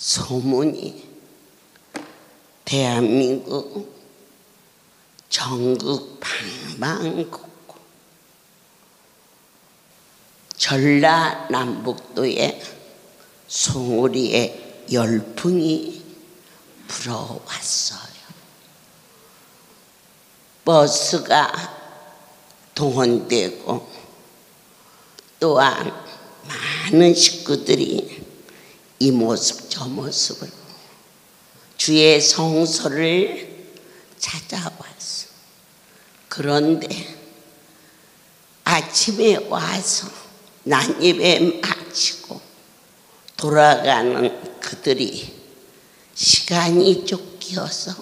소문이 대한민국 전국 방방곡곡 전라남북도에 송오리의 열풍이 불어왔어요. 버스가 동원되고 또한 많은 식구들이 이 모습 저 모습을 주의 성소를 찾아왔어. 그런데 아침에 와서 난입에 마치고 돌아가는 그들이 시간이 쫓겨서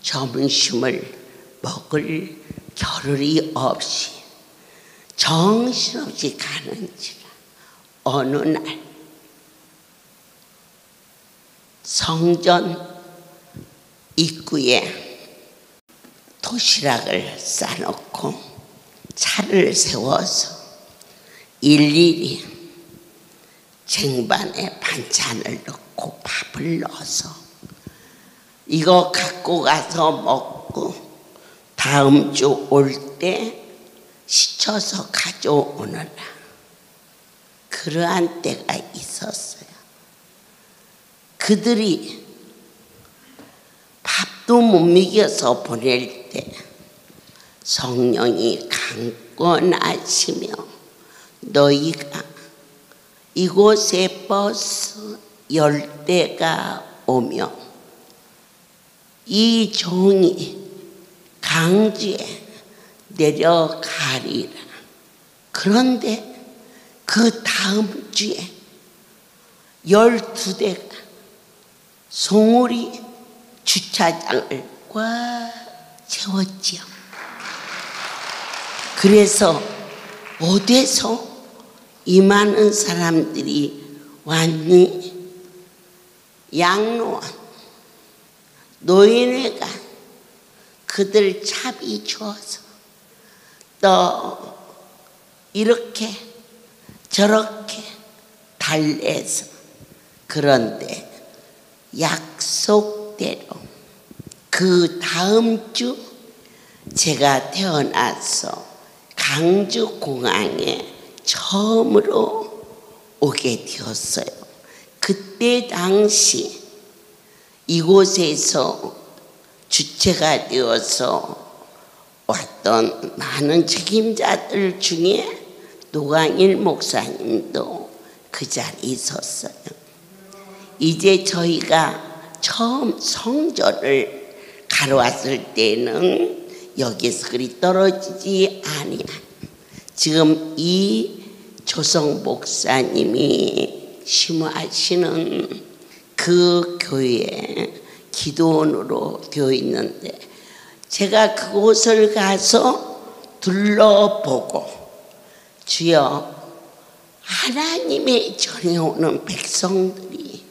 점심을 먹을 겨를이 없이 정신없이 가는지라 어느 날 성전 입구에 도시락을 싸놓고 차를 세워서 일일이 쟁반에 반찬을 넣고 밥을 넣어서 이거 갖고 가서 먹고 다음 주 올 때 시쳐서 가져오느라 그러한 때가 있었어요. 그들이 밥도 못 먹여서 보낼 때 성령이 강권하시며 너희가 이곳에 버스 10대가 오며 이 종이 강주에 내려가리라. 그런데 그 다음 주에 12대가 송오리 주차장을 꽉 채웠지요. 그래서 어디서 이 많은 사람들이 왔니? 양로원 노인회가 그들 차비 주어서 또 이렇게 저렇게 달래서 그런데 약속대로 그 다음 주 제가 태어나서 강주공항에 처음으로 오게 되었어요. 그때 당시 이곳에서 주체가 되어서 왔던 많은 책임자들 중에 노광일 목사님도 그 자리에 있었어요. 이제 저희가 처음 성전을 가러 왔을 때는 여기서 그리 떨어지지 아니한 지금 이 조성 목사님이 심호하시는 그 교회에 기도원으로 되어 있는데 제가 그곳을 가서 둘러보고 주여 하나님의 전해오는 백성들이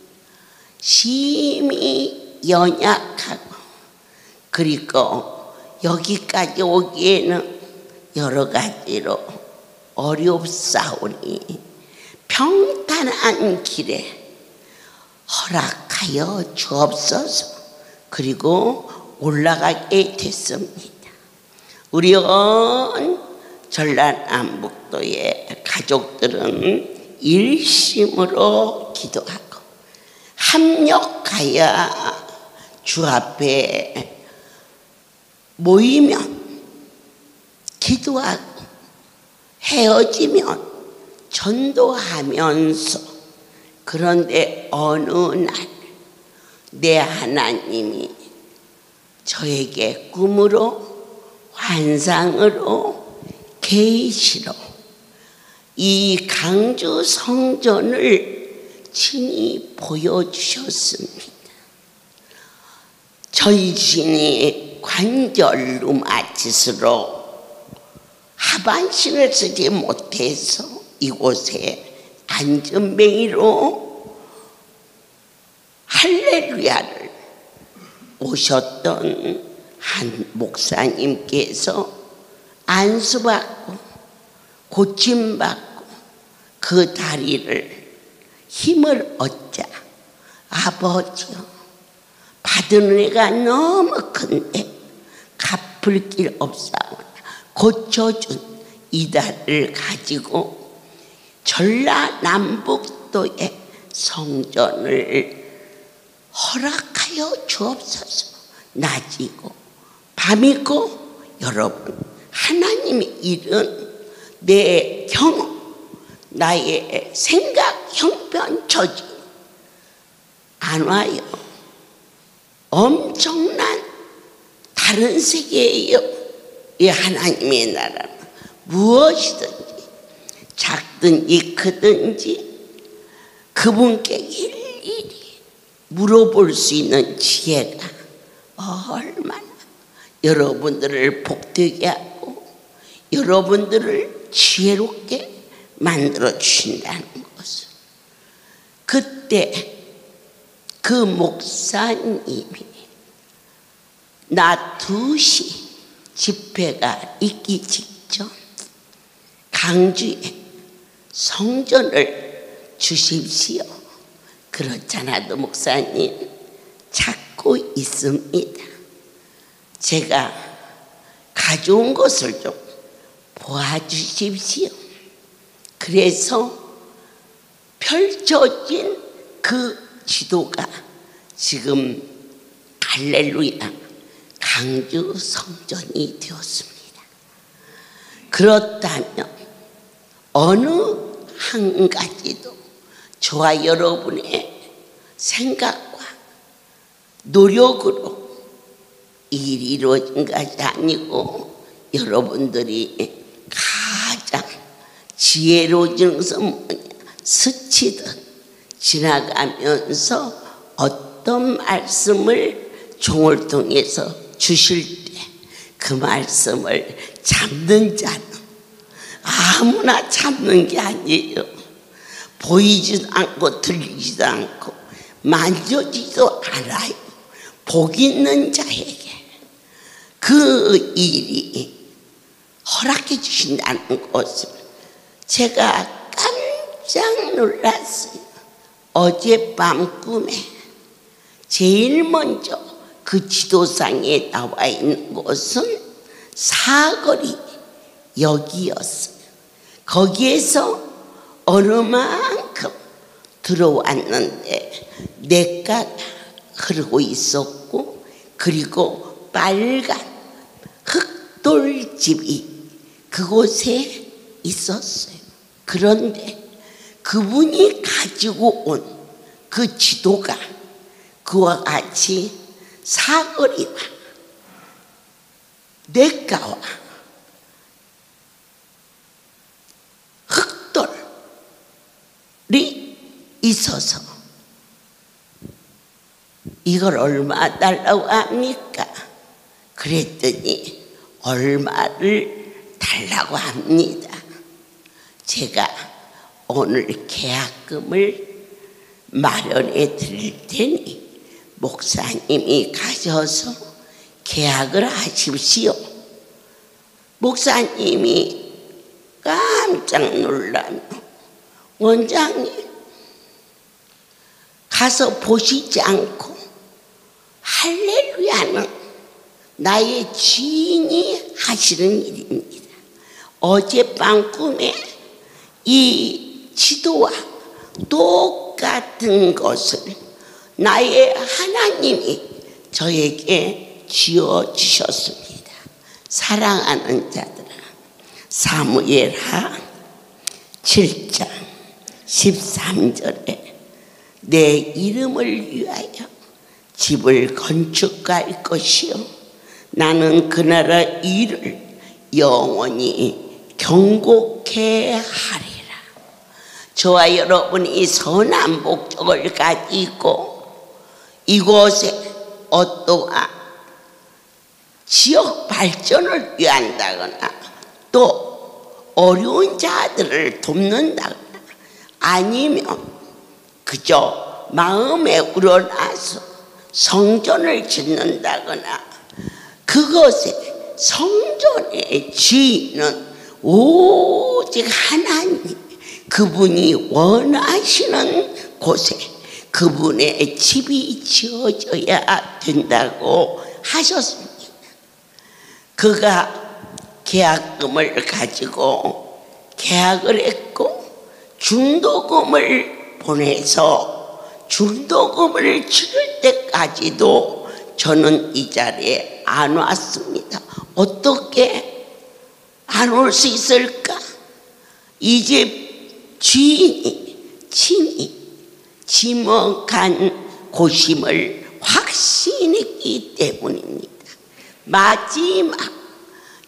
심히 연약하고 그리고 여기까지 오기에는 여러 가지로 어렵사오니 평탄한 길에 허락하여 주옵소서. 그리고 올라가게 됐습니다. 우리 온 전라남북도의 가족들은 일심으로 기도하고 합력하여 주 앞에 모이면 기도하고 헤어지면 전도하면서 그런데 어느 날 내 하나님이 저에게 꿈으로 환상으로 계시로 이 강주 성전을 친히 보여주셨습니다. 저희 관절 루마티스로 하반신을 쓰지 못해서 이곳에 안전뱅이로 할렐루야를 오셨던 한 목사님께서 안수받고 고침받고 그 다리를 힘을 얻자 아버지요, 받은 은혜가 너무 큰데 갚을 길 없사오나 고쳐준 이달을 가지고 전라남북도의 성전을 허락하여 주옵소서. 낮이고 밤이고 여러분, 하나님의 일은 내 경험, 나의 생각, 형편, 처지 안 와요. 엄청난 다른 세계예요. 이 하나님의 나라는 무엇이든지 작든지 크든지 그분께 일일이 물어볼 수 있는 지혜가 얼마나 여러분들을 복되게 하고 여러분들을 지혜롭게 만들어 주신다는 것을, 그때 그 목사님이 낮 2시 집회가 있기 직전 강주에 성전을 주십시오. 그렇잖아도 목사님 찾고 있습니다. 제가 가져온 것을 좀 보아주십시오. 그래서 펼쳐진 그 지도가 지금 할렐루야 강주 성전이 되었습니다. 그렇다면 어느 한 가지도 저와 여러분의 생각과 노력으로 일이 이루어진 것이 아니고 여러분들이 가장 지혜로워진 것은 뭐냐, 스치듯 지나가면서 어떤 말씀을 종을 통해서 주실 때 그 말씀을 잡는 자는 아무나 잡는 게 아니에요. 보이지도 않고 들리지도 않고 만져지도 않아요. 복 있는 자에게 그 일이 허락해 주신다는 것을 제가 깜짝 놀랐어요. 어젯밤 꿈에 제일 먼저 그 지도상에 나와 있는 곳은 사거리 역이었어요. 거기에서 어느 만큼 들어왔는데 냇가가 흐르고 있었고, 그리고 빨간 흙돌집이 그곳에 있었어요. 그런데 그분이 가지고 온 그 지도가 그와 같이 사거리와 냇가와 흙돌이 있어서 이걸 얼마 달라고 합니까? 그랬더니 얼마를 달라고 합니다. 제가 오늘 계약금을 마련해 드릴 테니 목사님이 가셔서 계약을 하십시오. 목사님이 깜짝 놀라며, 원장님 가서 보시지 않고 할렐루야는 나의 지인이 하시는 일입니다. 어젯밤 꿈에 이 지도와 똑같은 것을 나의 하나님이 저에게 지어주셨습니다. 사랑하는 자들아, 사무엘하 7장 13절에 내 이름을 위하여 집을 건축할 것이요 나는 그 나라 일을 영원히 경고케 하리라. 저와 여러분이 선한 목적을 가지고 이곳에 어떠한 지역 발전을 위한다거나 또 어려운 자들을 돕는다거나 아니면 그저 마음에 우러나서 성전을 짓는다거나, 그것에 성전의 주인은 오직 하나님, 그분이 원하시는 곳에 그분의 집이 지어져야 된다고 하셨습니다. 그가 계약금을 가지고 계약을 했고 중도금을 보내서 중도금을 치를 때까지도 저는 이 자리에 안 왔습니다. 어떻게 안 올 수 있을까? 이 집 주인이 친히 지목한 고심을 확신했기 때문입니다. 마지막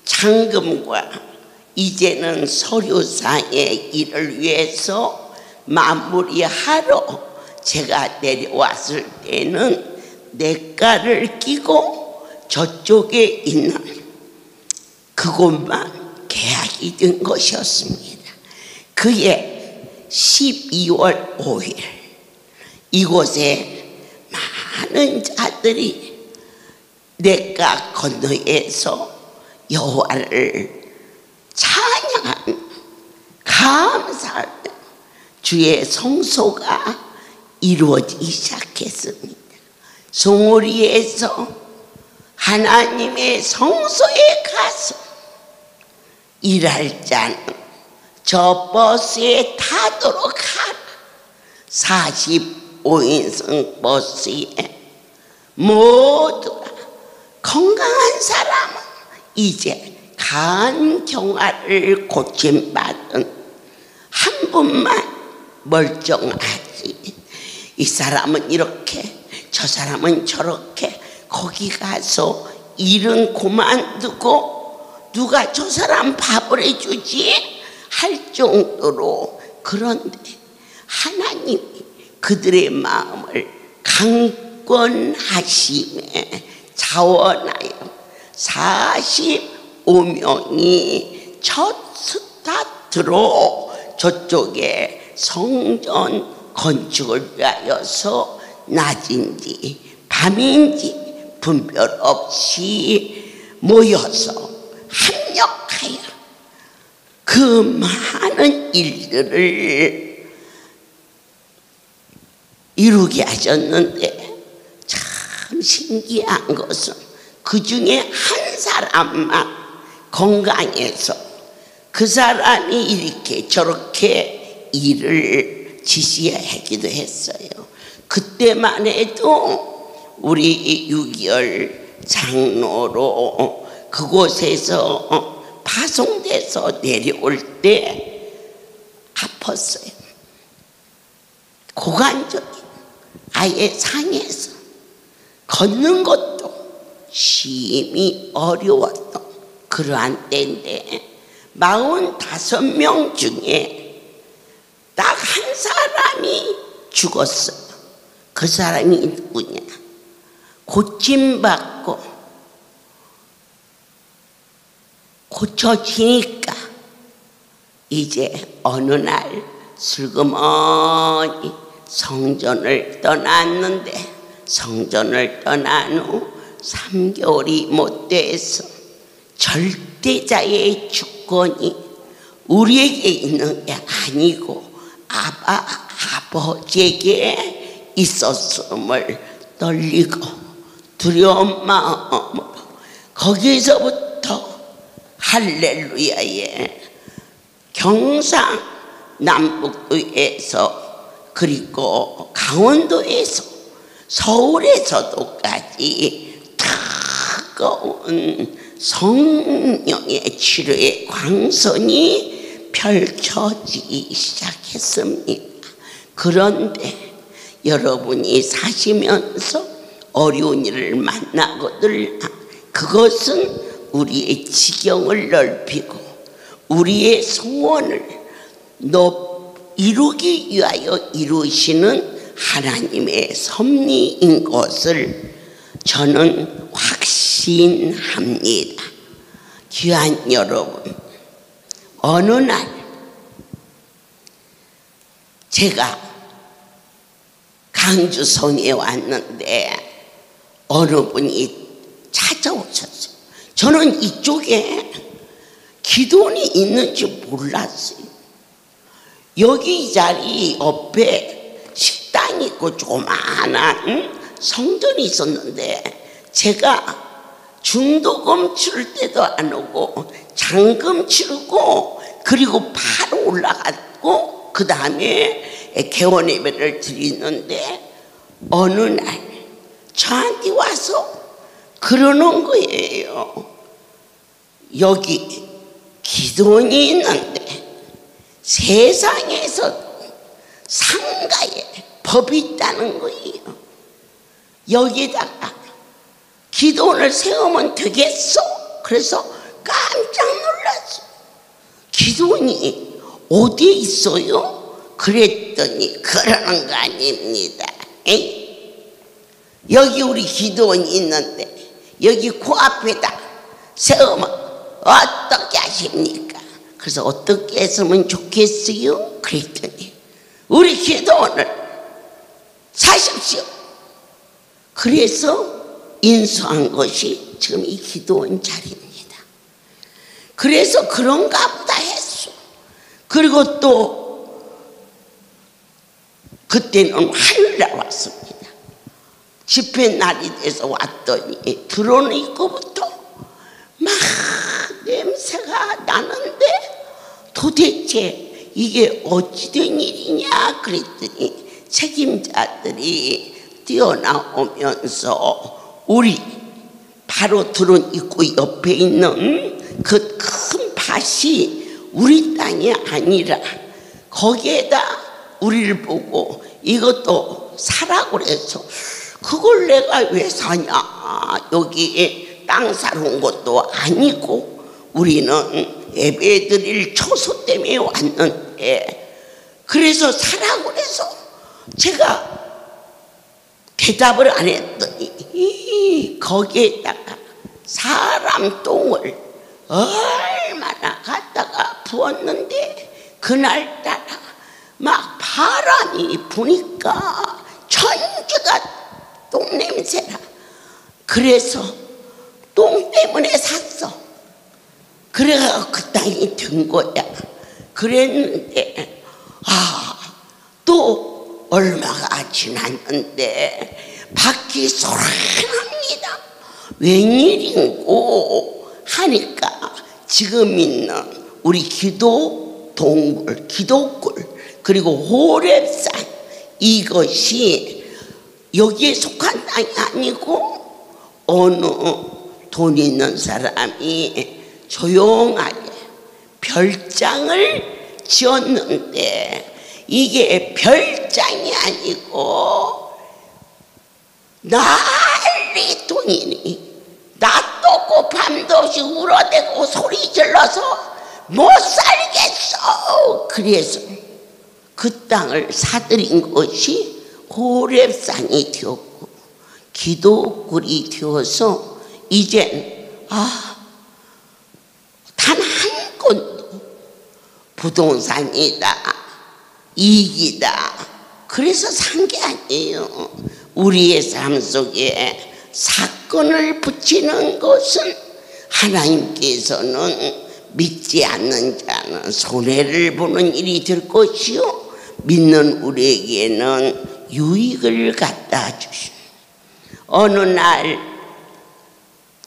잔금과 이제는 서류상의 일을 위해서 마무리하러 제가 내려왔을 때는 냇가를 끼고 저쪽에 있는 그곳만 계약이 된 것이었습니다. 그해 12월 5일 이곳에 많은 자들이 냇가 건너에서 여호와를 찬양하며 감사하며 주의 성소가 이루어지기 시작했습니다. 송오리에서 하나님의 성소에 가서 일할 자는 저 버스에 타도록 하라. 45인승 버스에 모두가 건강한 사람은 이제 간경화를 고침받은 한 분만 멀쩡하지. 이 사람은 이렇게 저 사람은 저렇게 거기 가서 일은 그만두고 누가 저 사람 밥을 해주지 할 정도로. 그런데 하나님이 그들의 마음을 강권하심에 자원하여 45명이 첫 스타트로 저쪽에 성전 건축을 위하여서 낮인지 밤인지 분별 없이 모여서 합력하여 그 많은 일들을 이루게 하셨는데, 참 신기한 것은 그 중에 한 사람만 건강해서 그 사람이 이렇게 저렇게 일을 지시하기도 했어요. 그때만 해도 우리 6.25 장로로 그곳에서 파송돼서 내려올 때 아팠어요. 고관절이 아예 상해서 걷는 것도 심히 어려웠던 그러한 때인데 45명 중에 딱 한 사람이 죽었어요. 그 사람이 누구냐? 고침받고 고쳐지니까 이제 어느 날 슬그머니 성전을 떠났는데, 성전을 떠난 후 3개월이 못 돼서 절대자의 주권이 우리에게 있는 게 아니고 아버지에게 있었음을 떨리고 두려운 마음으로 거기서부터 할렐루야에 경상남북도에서 그리고 강원도에서 서울에서도까지 뜨거운 성령의 치료의 광선이 펼쳐지기 시작했습니다. 그런데 여러분이 사시면서 어려운 일을 만나거든 그것은 우리의 지경을 넓히고 우리의 소원을 이루기 위하여 이루시는 하나님의 섭리인 것을 저는 확신합니다. 귀한 여러분, 어느 날 제가 강주성에 왔는데 어느 분이 찾아오셨어요. 저는 이쪽에 기도원이 있는지 몰랐어요. 여기 이 자리 옆에 식당이 있고 그리고 조그마한 성전이 있었는데 제가 중도금 치를 때도 안 오고 잔금 치르고 그리고 바로 올라갔고 그 다음에 개원 예배를 드리는데 어느 날 저한테 와서 그러는 거예요. 여기 기도원이 있는데 세상에서 상가에 법이 있다는 거예요. 여기다가 기도원을 세우면 되겠어? 그래서 깜짝 놀랐어. 기도원이 어디에 있어요? 그랬더니 그러는 거 아닙니다. 여기 우리 기도원이 있는데 여기 코앞에다 세우면 어떻게 하십니까? 그래서 어떻게 했으면 좋겠어요? 그랬더니 우리 기도원을 사십시오. 그래서 인수한 것이 지금 이 기도원 자리입니다. 그래서 그런가 보다 했어. 그리고 또 그때는 화요일날 왔습니다. 집회 날이 돼서 왔더니 들어오는 입구부터 막 냄새가 나는데 도대체 이게 어찌된 일이냐 그랬더니 책임자들이 뛰어나오면서 우리 바로 들어온 입구 옆에 있는 그 큰 밭이 우리 땅이 아니라 거기에다 우리를 보고 이것도 사라고 그래서 그걸 내가 왜 사냐? 여기 땅 사러 온 것도 아니고 우리는 예배 드릴 처소 때문에 왔는데 그래서 사라고 그래서 제가 대답을 안 했더니 거기에다가 사람 똥을 얼마나 갖다가 부었는데 그날따라 막 바람이 부니까 전주가 똥 냄새라. 그래서 똥 때문에 샀어. 그래가 그 땅이 된 거야. 그랬는데 또 얼마가 지났는데 밖이 소란합니다. 웬일인고 하니까 지금 있는 우리 기도 동굴, 기도굴 그리고 호렙산 이것이 여기에 속한 땅이 아니고 어느 돈 있는 사람이 조용하게 별장을 지었는데 이게 별장이 아니고 난리 돈이니 낮도 없고 밤도 없이 울어대고 소리 질러서 못 살겠어. 그래서 그 땅을 사들인 것이 호렙산이 되었고 기도굴이 되어서 이젠 단 한 건도 부동산이다 이익이다 그래서 산 게 아니에요. 우리의 삶 속에 사건을 붙이는 것은 하나님께서는 믿지 않는 자는 손해를 보는 일이 될 것이요 믿는 우리에게는 유익을 갖다 주신. 어느 날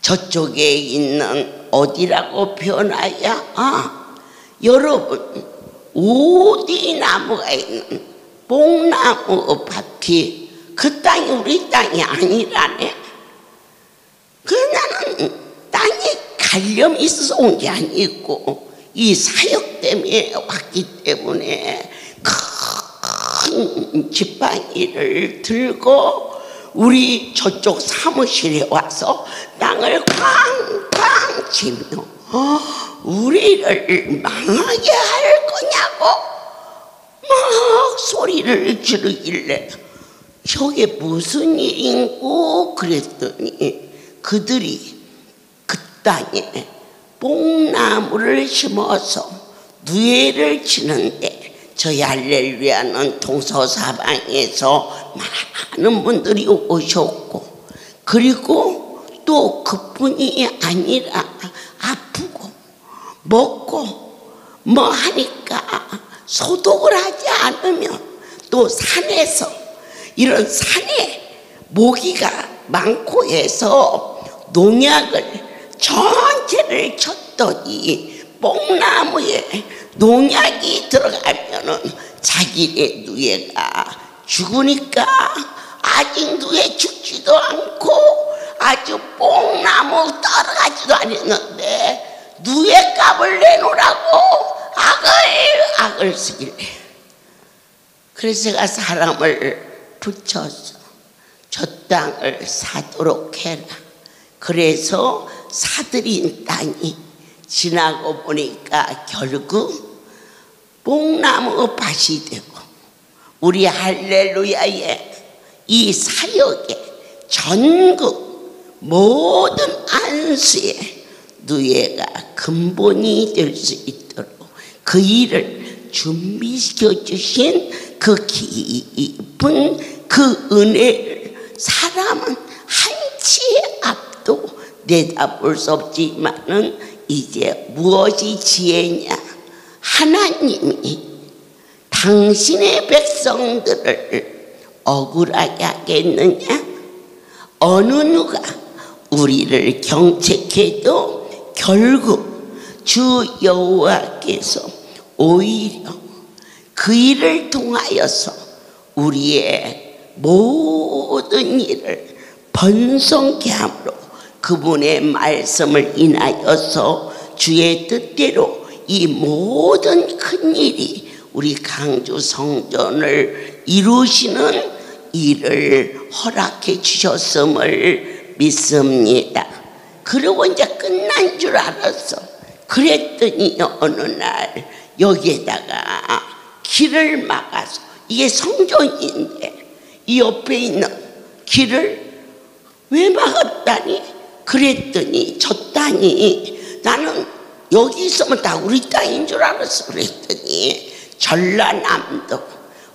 저쪽에 있는 어디라고 표현하야? 여러분 오디나무가 있는 뽕나무 밭이 그 땅이 우리 땅이 아니라네. 나는 땅에 갈염이 있어서 온 게 아니고 이 사역 때문에 왔기 때문에 큰 지팡이를 들고 우리 저쪽 사무실에 와서 땅을 쾅쾅 치며 우리를 망하게 할 거냐고 막 소리를 지르길래 저게 무슨 일인고 그랬더니 그들이 그 땅에 뽕나무를 심어서 누에를 치는데 저희 할렐루야는 동서사방에서 많은 분들이 오셨고 그리고 또 그뿐이 아니라 아프고 먹고 뭐 하니까 소독을 하지 않으면 또 산에서 이런 산에 모기가 많고 해서 농약을 전체를 쳤더니 뽕나무에 농약이 들어가면은 자기네 누에가 죽으니까 아직 누에 죽지도 않고 아주 뽕나무 떨어가지도 않았는데 누에 값을 내놓으라고 악을 쓰길래, 그래서 제가 사람을 붙여서 저 땅을 사도록 해라. 그래서 사들인 땅이 지나고 보니까 결국 뽕나무 밭이 되고, 우리 할렐루야의 이 사역에 전국 모든 안수에 누에가 근본이 될 수 있도록 그 일을 준비시켜 주신 그 깊은 그 은혜를 사람은 한치 앞도 내다볼 수 없지만은 이제 무엇이 지혜냐? 하나님이 당신의 백성들을 억울하게 하겠느냐? 어느 누가 우리를 경책해도 결국 주 여호와께서 오히려 그 일을 통하여서 우리의 모든 일을 번성케 함으로 그분의 말씀을 인하여서 주의 뜻대로 이 모든 큰 일이 우리 강주 성전을 이루시는 일을 허락해 주셨음을 믿습니다. 그리고 이제 끝난 줄 알았어. 그랬더니 어느 날 여기에다가 길을 막아서, 이게 성전인데 이 옆에 있는 길을 왜 막았다니? 그랬더니 저 땅이, 나는 여기 있으면 다 우리 땅인 줄 알았어. 그랬더니 전라남도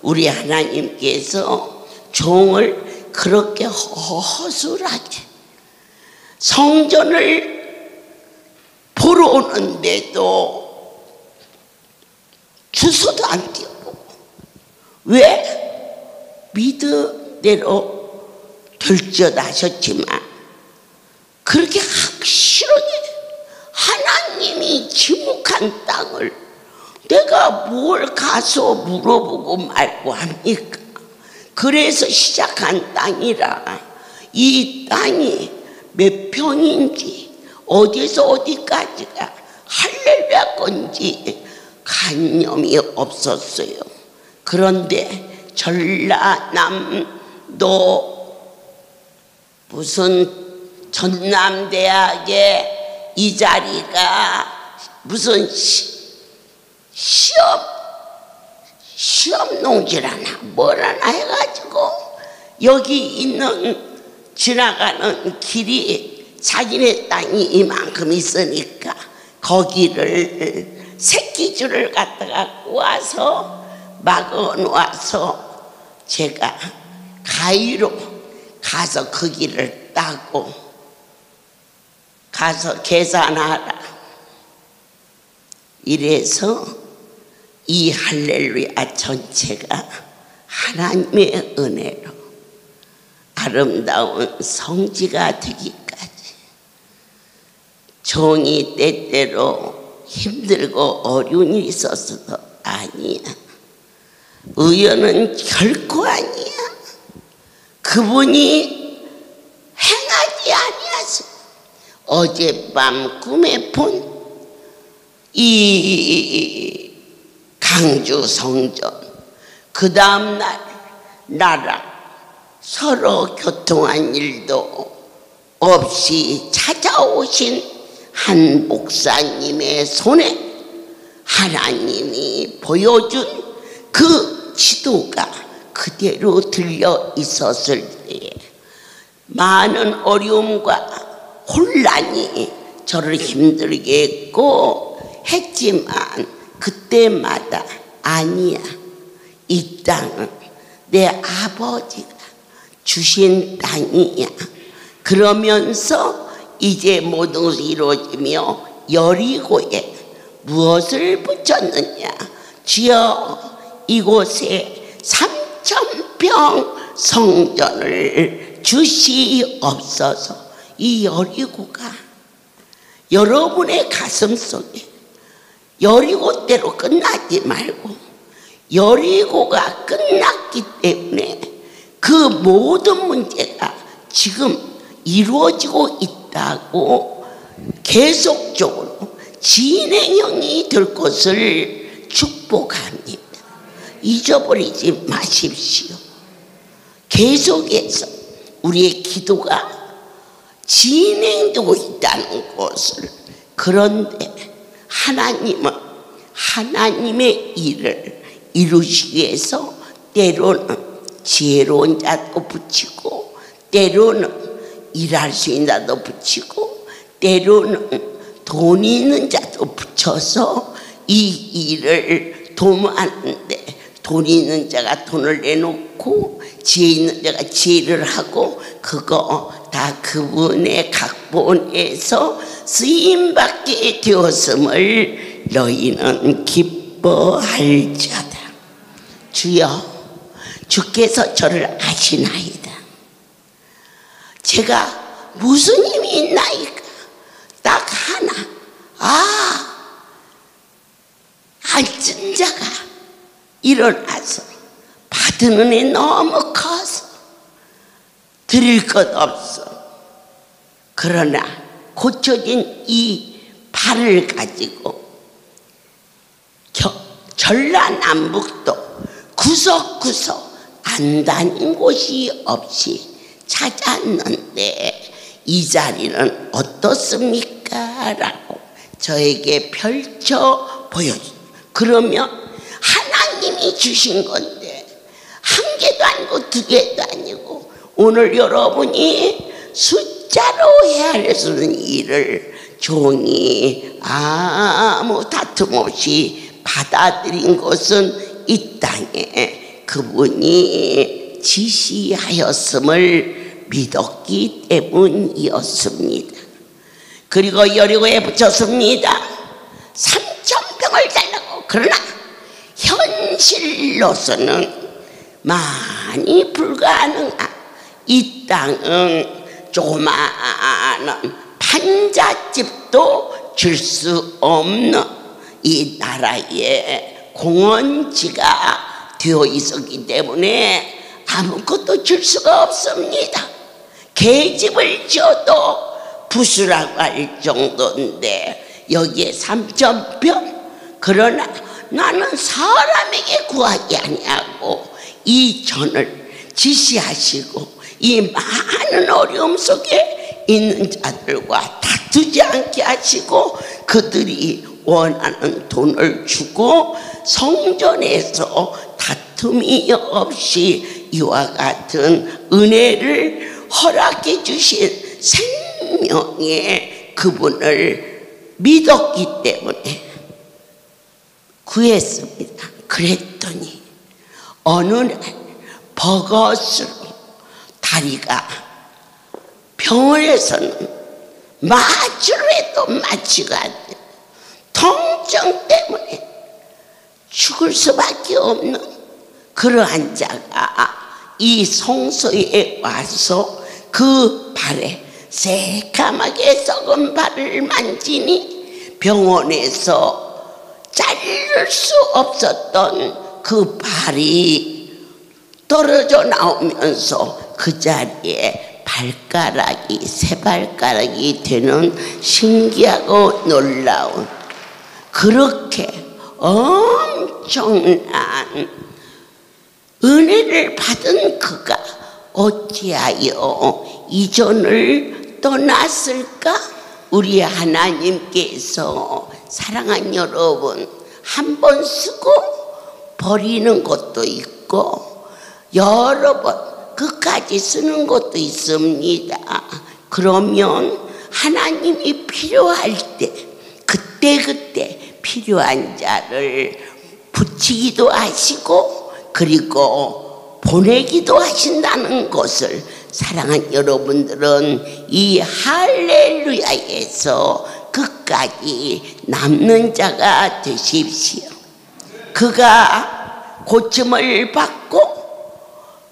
우리 하나님께서 종을 그렇게 허술하게 성전을 보러 오는데도 주소도 안 띄워보고, 왜? 믿음대로 될지어다 하셨지만 그렇게 확실하게 하나님이 지목한 땅을 내가 뭘 가서 물어보고 말고 합니까? 그래서 시작한 땅이라 이 땅이 몇 평인지 어디서 어디까지가 할렐루야 건지 관념이 없었어요. 그런데 전라남도 무슨 전남대학에 이 자리가 무슨 시험 농지라나 뭐라나 해가지고 여기 있는 지나가는 길이 자기네 땅이 이만큼 있으니까 거기를 새끼줄을 갖다가 꼬아서 막아 놓아서 제가 가위로 가서 그 길을 따고 가서 계산하라. 이래서 이 할렐루야 전체가 하나님의 은혜로 아름다운 성지가 되기까지, 종이 때때로 힘들고 어려운 일이 있었어도 아니야. 의연은 결코 아니야. 그분이 행하지 아니하소. 어젯밤 꿈에 본 이 강주 성전, 그 다음날 나랑 서로 교통한 일도 없이 찾아오신 한 목사님의 손에 하나님이 보여준 그 지도가 그대로 들려 있었을 때에 많은 어려움과 혼란이 저를 힘들게 했고 했지만 그때마다 아니야, 이 땅은 내 아버지가 주신 땅이야. 그러면서 이제 모든 것이 이루어지며 여리고에 무엇을 붙였느냐? 주여 이곳에 3,000평 성전을 주시옵소서. 이 여리고가 여러분의 가슴 속에 여리고대로 끝나지 말고 여리고가 끝났기 때문에 그 모든 문제가 지금 이루어지고 있다고 계속적으로 진행형이 될 것을 축복합니다. 잊어버리지 마십시오. 계속해서 우리의 기도가 진행되고 있다는 것을. 그런데 하나님은 하나님의 일을 이루시기 위해서 때로는 지혜로운 자도 붙이고 때로는 일할 수 있는 자도 붙이고 때로는 돈 있는 자도 붙여서 이 일을 도모하는데, 돈 있는 자가 돈을 내놓고 지혜 있는 자가 지혜를 하고 그거 다 그분의 각본에서 쓰임받게 되었음을 너희는 기뻐할지어다. 주여, 주께서 저를 아시나이다. 제가 무슨 힘이 있나이까? 딱 하나. 알증 자가 일어나서 받은 은혜 너무 커서 드릴 것 없어. 그러나 고쳐진 이 발을 가지고 전라남북도 구석구석 안 다닌 곳이 없이 찾았는데 이 자리는 어떻습니까? 라고 저에게 펼쳐 보여줍니다. 그러면 하나님이 주신 건데 한 개도 아니고 두 개도 아니고 오늘 여러분이 숫자로 헤아릴 수 있는 일을 종이 아무 다툼 없이 받아들인 것은 이 땅에 그분이 지시하였음을 믿었기 때문이었습니다. 그리고 여리고에 붙였습니다. 3,000병을 달라고. 그러나 현실로서는 많이 불가능한, 이 땅은 조그마한 판잣집도 줄 수 없는 이 나라의 공원지가 되어 있었기 때문에 아무것도 줄 수가 없습니다. 계집을 지어도 부수라고 할 정도인데 여기에 3,000병. 그러나 나는 사람에게 구하지 아니하고 이 전을 지시하시고 이 많은 어려움 속에 있는 자들과 다투지 않게 하시고 그들이 원하는 돈을 주고 성전에서 다툼이 없이 이와 같은 은혜를 허락해 주신 생명의 그분을 믿었기 때문에 구했습니다. 그랬더니 어느 날 버거스로 다리가, 병원에서는 마취를 해도 마취가 안 돼. 통증 때문에 죽을 수밖에 없는 그러한 자가 이 성소에 와서 그 발에 새까맣게 썩은 발을 만지니 병원에서 자를 수 없었던 그 발이 떨어져 나오면서 그 자리에 발가락이, 새 발가락이 되는 신기하고 놀라운, 그렇게 엄청난 은혜를 받은 그가 어찌하여 이전을 떠났을까? 우리 하나님께서 사랑하는 여러분, 한 번 쓰고 버리는 것도 있고 여러 번 끝까지 쓰는 것도 있습니다. 그러면 하나님이 필요할 때 그때 필요한 자를 붙이기도 하시고 그리고 보내기도 하신다는 것을 사랑하는 여러분들은 이 할렐루야에서 끝까지 남는 자가 되십시오. 그가 고침을 받고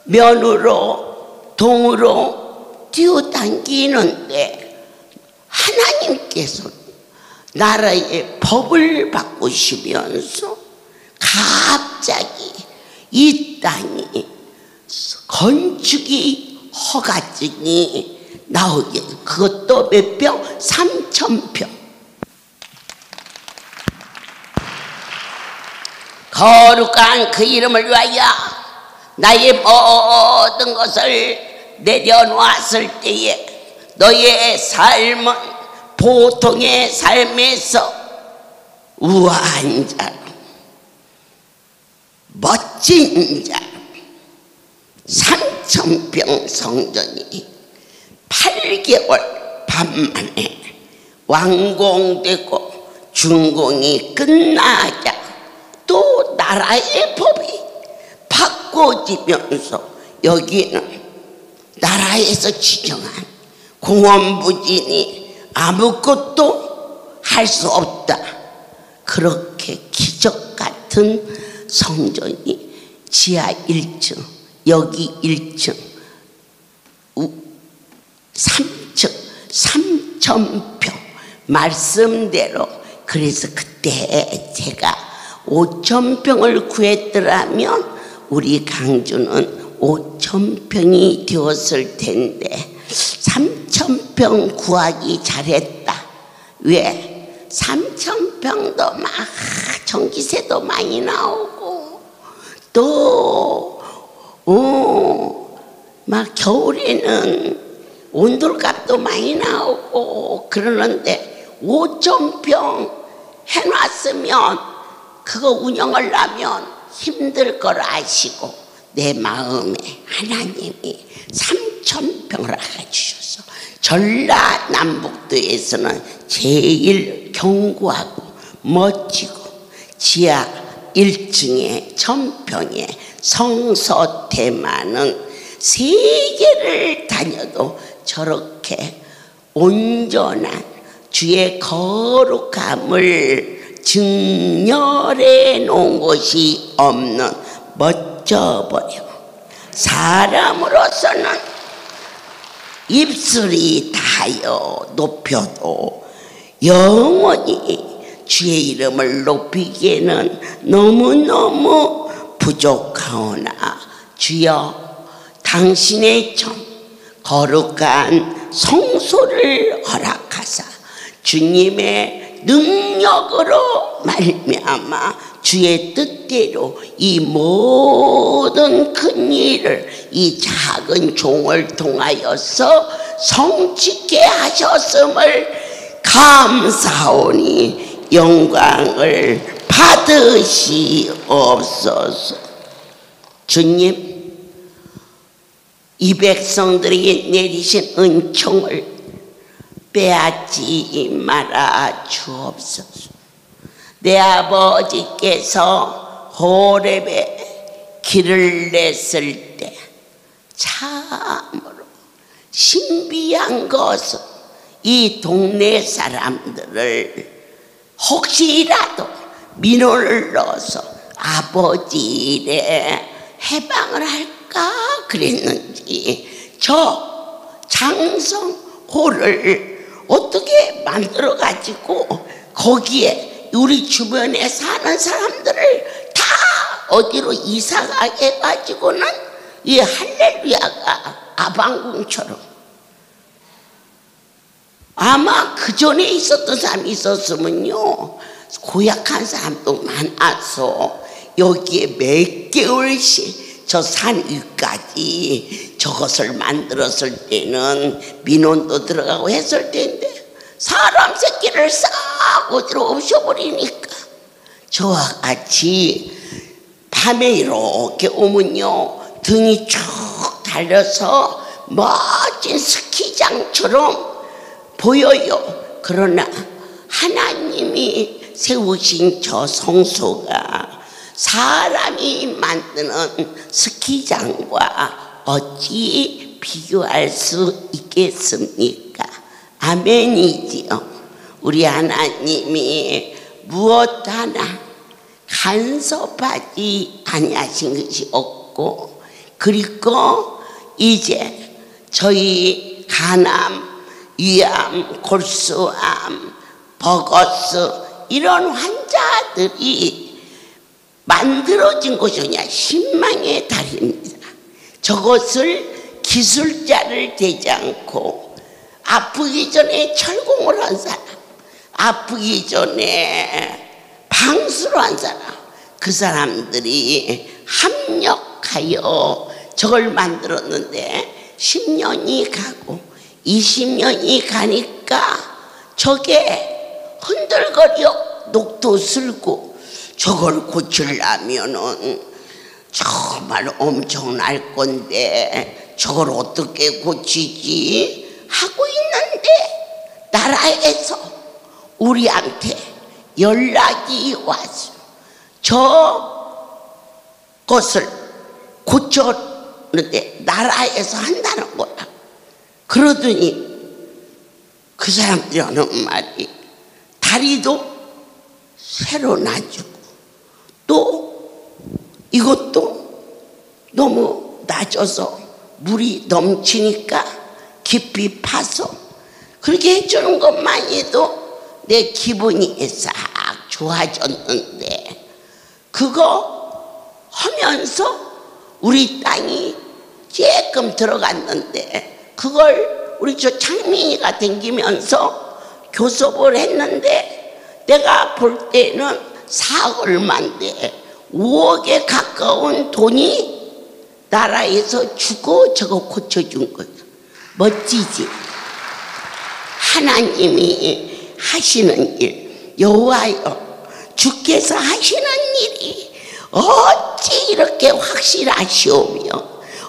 면으로 동으로 뛰어당기는데 하나님께서 나라의 법을 바꾸시면서 갑자기 이 땅이 건축이 허가증이 나오게, 그것도 몇 평? 3,000평. 거룩한 그 이름을 위하여 나의 모든 것을 내려놓았을 때에 너의 삶은 보통의 삶에서 우아한 자로, 멋진 자로, 3,000평 성전이 8개월 반 만에 완공되고 준공이 끝나자 또 나라의 법이 바꿔지면서 여기는 나라에서 지정한 공원부지니 아무것도 할 수 없다. 그렇게 기적 같은 성전이 지하 1층, 여기 1층, 3층, 3,000평 말씀대로. 그래서 그때 제가 5,000평을 구했더라면 우리 강주는 5,000평이 되었을 텐데 3,000평 구하기 잘했다. 왜? 3,000평도 막 전기세도 많이 나오고 또 막 겨울에는 온돌값도 많이 나오고 그러는데 5,000평 해놨으면 그거 운영을 하면 힘들 걸 아시고 내 마음에 하나님이 3,000평을 알아주셔서 전라남북도에서는 제일 견고하고 멋지고 지하 1층에 1,000평에 성서대만은 세계를 다녀도 저렇게 온전한 주의 거룩함을 증렬해 놓은 곳이 없는 멋져버려. 사람으로서는 입술이 닿여 높여도 영원히 주의 이름을 높이기에는 너무너무 부족하오나 주여 당신의 전 거룩한 성소를 허락하사 주님의 능력으로 말미암아 주의 뜻대로 이 모든 큰 일을 이 작은 종을 통하여서 성취케 하셨음을 감사하오니 영광을 받으시옵소서. 주님, 이 백성들에게 내리신 은총을 빼앗지 말아 주옵소서. 내 아버지께서 호렙에 길을 냈을 때 참으로 신비한 것은 이 동네 사람들을 혹시라도 민원을 넣어서 아버지 일에 해방을 할까 그랬는지 저 장성호를 어떻게 만들어 가지고 거기에 우리 주변에 사는 사람들을 다 어디로 이사가게 해가지고는 이 할렐루야가 아방궁처럼 아마 그 전에 있었던 사람이 있었으면요 고약한 사람도 많아서 여기에 몇 개월씩 저 산 위까지 저것을 만들었을 때는 민원도 들어가고 했을 텐데 사람 새끼를 싹 어디로 없애버리니까 저와 같이 밤에 이렇게 오면요 등이 쭉 달려서 멋진 스키장처럼 보여요. 그러나 하나님이 세우신 저 성소가 사람이 만드는 스키장과 어찌 비교할 수 있겠습니까? 아멘이지요. 우리 하나님이 무엇 하나 간섭하지 아니하신 것이 없고 그리고 이제 저희 간암, 위암, 골수암, 버거스 이런 환자들이 만들어진 것이 그냥 신망의 달입니다. 저것을 기술자를 대지 않고 아프기 전에 철공을 한 사람, 아프기 전에 방수를 한 사람, 그 사람들이 합력하여 저걸 만들었는데 10년이 가고 20년이 가니까 저게 흔들거려 녹도 슬고 저걸 고치려면은 정말 엄청날 건데 저걸 어떻게 고치지 하고 있는데 나라에서 우리한테 연락이 와서 저것을 고쳤는데 나라에서 한다는 거야. 그러더니 그 사람들이 하는 말이 다리도 새로 놔주고 또 이것도 너무 낮아서 물이 넘치니까 깊이 파서 그렇게 해주는 것만이도 내 기분이 싹 좋아졌는데 그거 하면서 우리 땅이 조금 들어갔는데 그걸 우리 저 창민이가 댕기면서 교섭을 했는데 내가 볼 때는 4억만데 5억에 가까운 돈이 나라에서 주고 저거 고쳐준 거예요. 멋지지? 하나님이 하시는 일, 여호와여 주께서 하시는 일이 어찌 이렇게 확실하시오며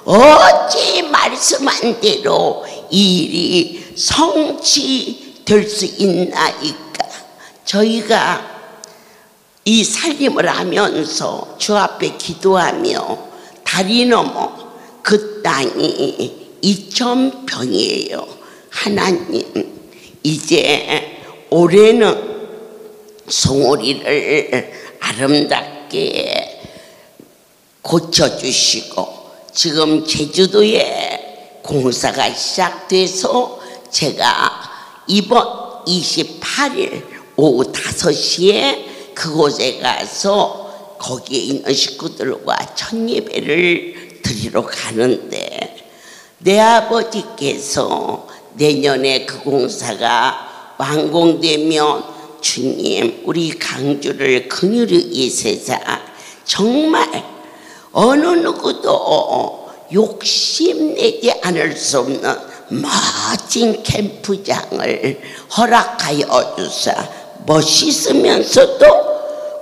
어찌 말씀한 대로 이 일이 성취될 수 있나이까. 저희가 이 살림을 하면서 주 앞에 기도하며 다리 넘어 그 땅이 2,000평이에요. 하나님 이제 올해는 송오리를 아름답게 고쳐주시고 지금 제주도에 공사가 시작돼서 제가 이번 28일 오후 5시에 그곳에 가서 거기에 있는 식구들과 첫 예배를 드리러 가는데 내 아버지께서 내년에 그 공사가 완공되면 주님 우리 강주를 긍휼히 여기사 정말 어느 누구도 욕심내지 않을 수 없는 멋진 캠프장을 허락하여 주사 멋있으면서도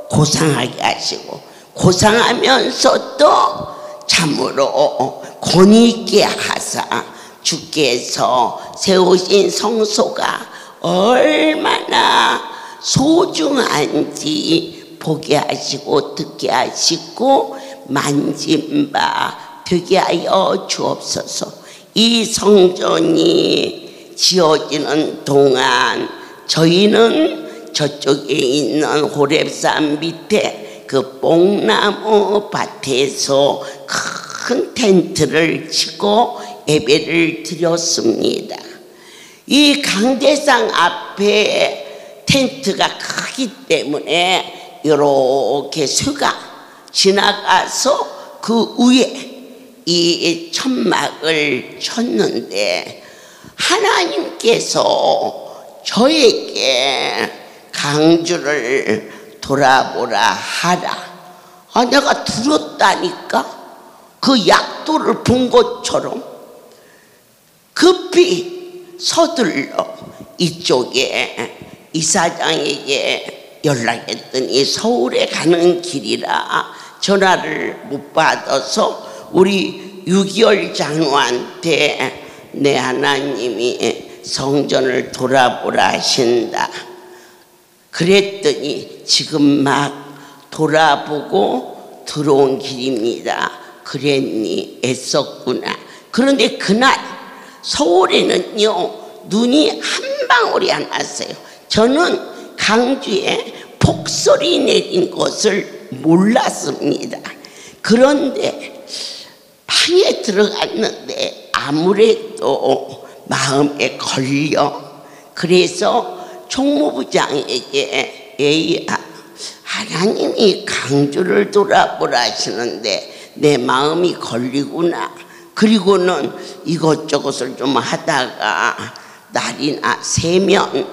고상하게 하시고 고상하면서도 참으로 권위있게 하사 주께서 세우신 성소가 얼마나 소중한지 보게 하시고 듣게 하시고 만진 바 되게 하여 주옵소서. 이 성전이 지어지는 동안 저희는 저쪽에 있는 호렙산 밑에 그 뽕나무 밭에서 큰 텐트를 치고 예배를 드렸습니다. 이 강대상 앞에 텐트가 크기 때문에 이렇게 쇠가 지나가서 그 위에 이 천막을 쳤는데 하나님께서 저에게 강주를 돌아보라 하라. 내가 들었다니까. 그 약도를 본 것처럼 급히 서둘러 이쪽에 이사장에게 연락했더니 서울에 가는 길이라 전화를 못 받아서 우리 6.25 장로한테 내 하나님이 성전을 돌아보라 하신다. 그랬더니 지금 막 돌아보고 들어온 길입니다. 그랬니? 애썼구나. 그런데 그날 서울에는요 눈이 한 방울이 안 왔어요. 저는 강주에 폭설이 내린 것을 몰랐습니다. 그런데 방에 들어갔는데 아무래도 마음에 걸려. 그래서 총무부장에게 에이야, 하나님이 강주를 돌아보라 하시는데 내 마음이 걸리구나. 그리고는 이것저것을 좀 하다가 날이나 새면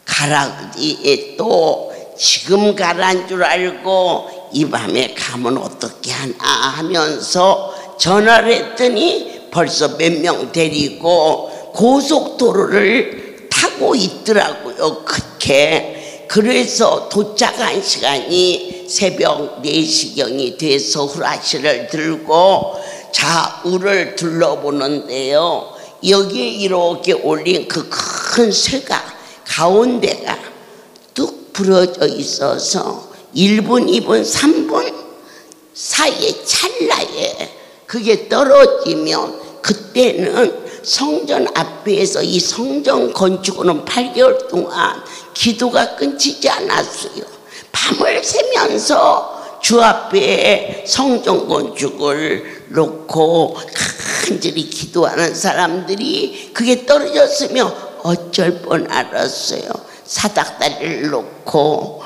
가라지. 또 지금 가란 줄 알고 이 밤에 가면 어떻게 하나 하면서 전화를 했더니 벌써 몇 명 데리고 고속도로를 타고 있더라고요. 그래서 도착한 시간이 새벽 4시경이 돼서 후라시를 들고 좌우를 둘러보는데요. 여기에 이렇게 올린 그 큰 쇠가 가운데가 뚝 부러져 있어서 1분, 2분, 3분 사이에 찰나에 그게 떨어지면 그때는 성전 앞에서 이 성전 건축으로는 8개월 동안 기도가 끊기지 않았어요. 밤을 새면서 주 앞에 성전 건축을 놓고 간절히 기도하는 사람들이 그게 떨어졌으면 어쩔 뻔 알았어요. 사닥다리를 놓고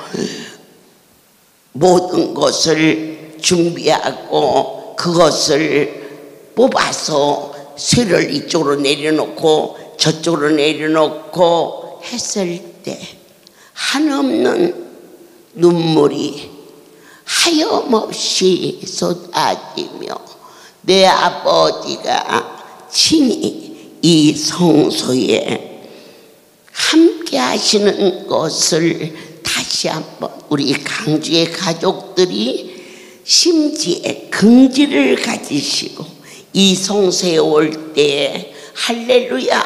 모든 것을 준비하고 그것을 뽑아서 쇠를 이쪽으로 내려놓고 저쪽으로 내려놓고 했을 때 한없는 눈물이 하염없이 쏟아지며 내 아버지가 친히 이 성소에 함께 하시는 것을 다시 한번 우리 강주의 가족들이 심지에 긍지를 가지시고 이 성소에 올 때 할렐루야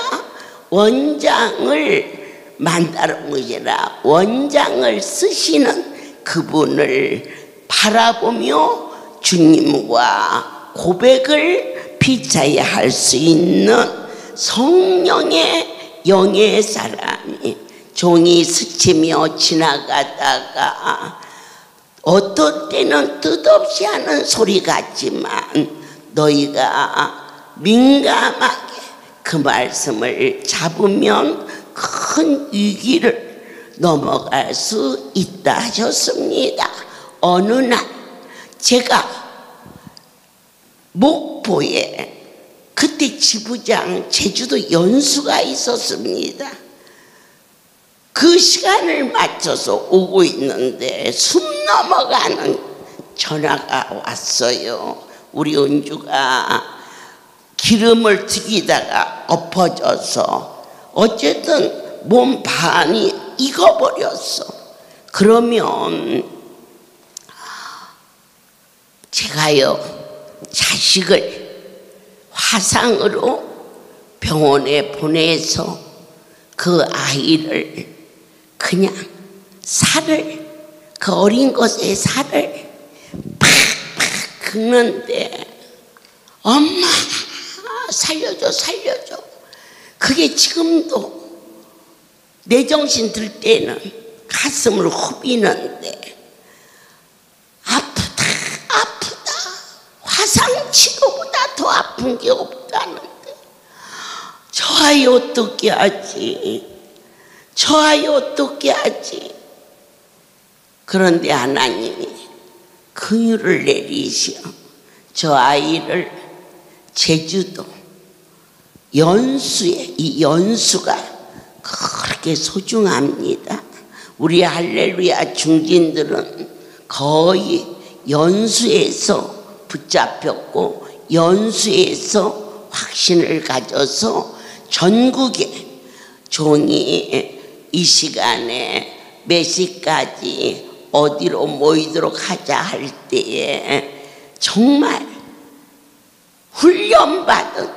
원장을 만다는 것이라 원장을 쓰시는 그분을 바라보며 주님과 고백을 피차에 할 수 있는 성령의 영의 사람이 종이 스치며 지나가다가 어떤 때는 뜻없이 하는 소리 같지만 너희가 민감하게 그 말씀을 잡으면 큰 위기를 넘어갈 수 있다 하셨습니다. 어느 날 제가 목포에 그때 지부장 제주도 연수가 있었습니다. 그 시간을 맞춰서 오고 있는데 숨 넘어가는 전화가 왔어요. 우리 은주가 기름을 튀기다가 엎어져서 어쨌든 몸 반이 익어버렸어. 그러면 제가요 자식을 화상으로 병원에 보내서 그 아이를 그냥 살을 그 어린 것의 살을 팍팍 긁는데 엄마 살려줘 살려줘. 그게 지금도 내 정신 들 때는 가슴을 후비는데 아프다 아프다 화상 치료보다 더 아픈 게 없다는데 저 아이 어떻게 하지? 저 아이 어떻게 하지? 그런데 하나님이 긍휼을 내리시어 저 아이를 제주도 연수에 이 연수가 그렇게 소중합니다. 우리 할렐루야 중진들은 거의 연수에서 붙잡혔고 연수에서 확신을 가져서 전국에 종이 이 시간에 몇 시까지 어디로 모이도록 하자 할 때에 정말 훈련받은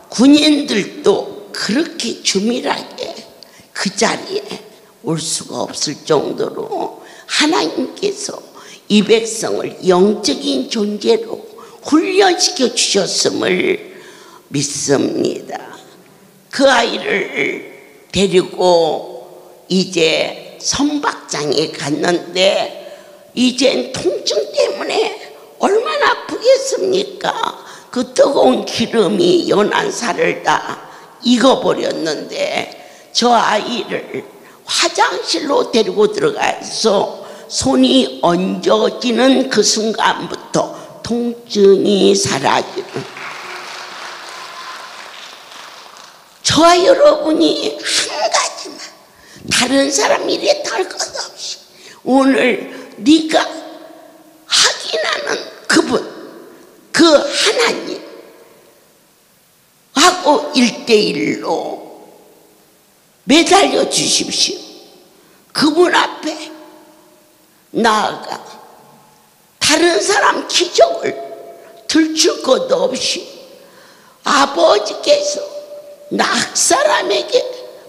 군인들도 그렇게 주밀하게 그 자리에 올 수가 없을 정도로 하나님께서 이 백성을 영적인 존재로 훈련시켜 주셨음을 믿습니다. 그 아이를 데리고 이제 선박장에 갔는데 이젠 통증 때문에 얼마나 아프겠습니까? 그 뜨거운 기름이 연한 살을 다 익어버렸는데 저 아이를 화장실로 데리고 들어가서 손이 얹어지는 그 순간부터 통증이 사라지는, 저와 여러분이 한 가지만 다른 사람 일에 할 것 없이 오늘 네가 확인하는 그분, 그 하나님하고 1대1로 매달려 주십시오. 그분 앞에 나아가 다른 사람 기적을 들출 것도 없이 아버지께서 나 사람에게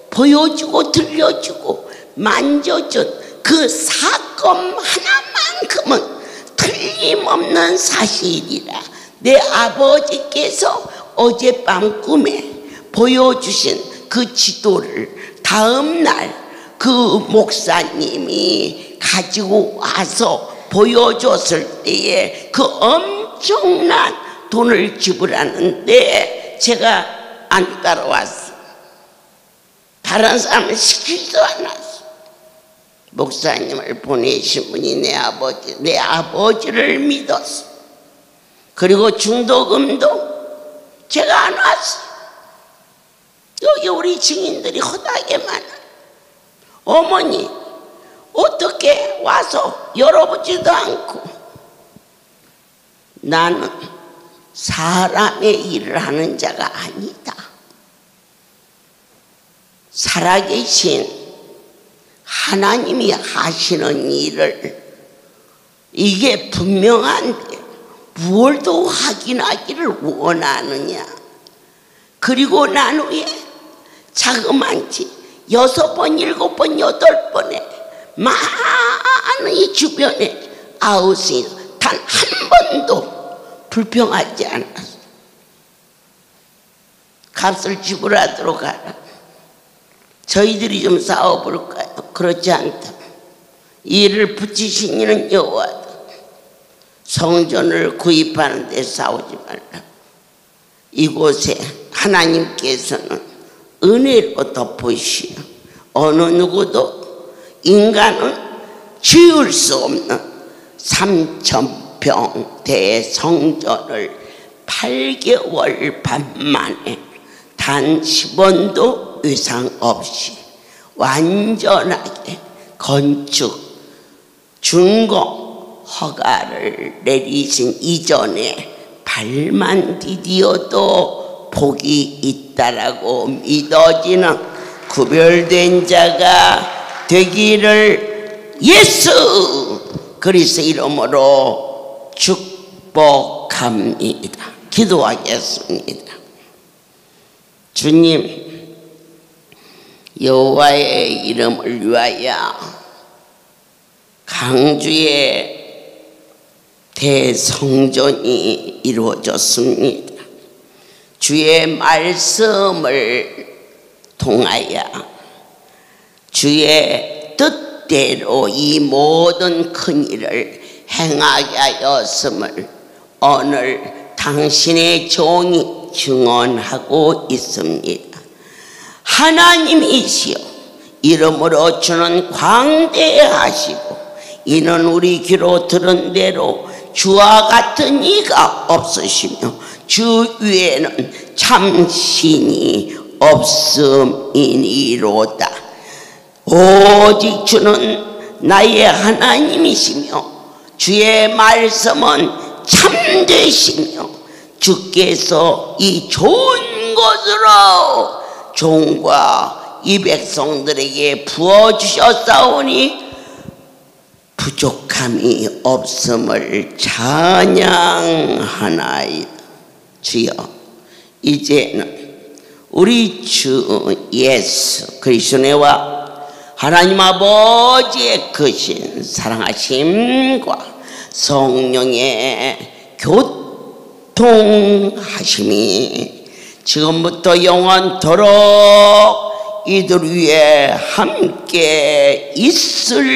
보여주고 들려주고 만져준 그 사건 하나만큼은 틀림없는 사실이라. 내 아버지께서 어젯밤 꿈에 보여주신 그 지도를 다음날 그 목사님이 가지고 와서 보여줬을 때에 그 엄청난 돈을 지불하는데 제가 안 따라왔어. 다른 사람을 시키지도 않았어. 목사님을 보내신 분이 내 아버지를 믿었어. 그리고 중도금도 제가 안 왔어. 여기 우리 증인들이 허다하게 많아. 어머니 어떻게 와서 열어보지도 않고. 나는 사람의 일을 하는 자가 아니다. 살아계신 하나님이 하시는 일을, 이게 분명한데 무엇을 더 확인하기를 원하느냐. 그리고 난 후에 자그만치 6번, 7번, 8번에 많은 이 주변에 아웃이 단 한 번도 불평하지 않았어. 값을 지불하도록 하라. 저희들이 좀 싸워볼까요? 그렇지 않다. 이를 붙이신 이는 여호와다. 성전을 구입하는 데 싸우지 말라. 이곳에 하나님께서는 은혜로 덮으시오. 어느 누구도 인간은 지을 수 없는 3,000평 대성전을 8개월 반 만에 단 10원도 외상 없이 완전하게 건축 준공 허가를 내리신 이전에 발만 디디어도 복이 있다라고 믿어지는 구별된 자가 되기를 예수 그리스도 이름으로 축복합니다. 기도하겠습니다. 주님, 여호와의 이름을 위하여 강주의 대성전이 이루어졌습니다. 주의 말씀을 통하여 주의 뜻대로 이 모든 큰 일을 행하게 하였음을 오늘 당신의 종이 증언하고 있습니다. 하나님이시여, 이름으로 주는 광대하시고 이는 우리 귀로 들은 대로 주와 같은 이가 없으시며 주 위에는 참 신이 없음이니로다. 오직 주는 나의 하나님이시며 주의 말씀은 참되시며 주께서 이 좋은 것으로 종과 이 백성들에게 부어주셨사오니 부족함이 없음을 찬양하나이다. 주여, 이제는 우리 주 예수 그리스도와 하나님 아버지의 크신 사랑하심과 성령의 교통하심이 지금부터 영원토록 이들 위에 함께 있을지어다.